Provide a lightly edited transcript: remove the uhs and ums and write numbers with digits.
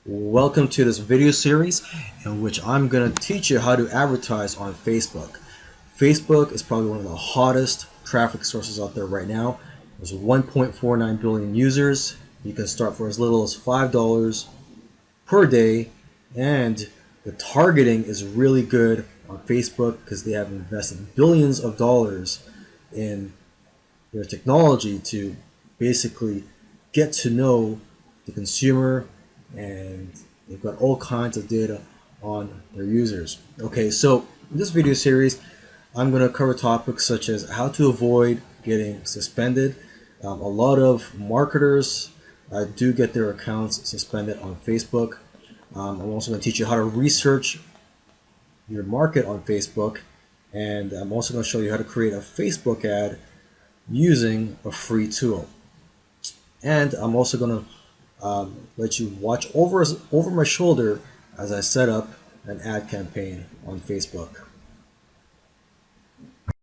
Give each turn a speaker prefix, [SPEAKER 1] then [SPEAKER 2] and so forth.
[SPEAKER 1] Welcome to this video series in which I'm going to teach you how to advertise on Facebook. Facebook is probably one of the hottest traffic sources out there right now. There's 1.49 billion users. You can start for as little as $5 per day, and the targeting is really good on Facebook because they have invested billions of dollars in their technology to basically get to know the consumer, and they've got all kinds of data on their users. Okay, so in this video series, I'm going to cover topics such as how to avoid getting suspended. A lot of marketers do get their accounts suspended on Facebook. I'm also going to teach you how to research your market on Facebook, and I'm also going to show you how to create a Facebook ad using a free tool. And I'm also going to let you watch over my shoulder as I set up an ad campaign on Facebook.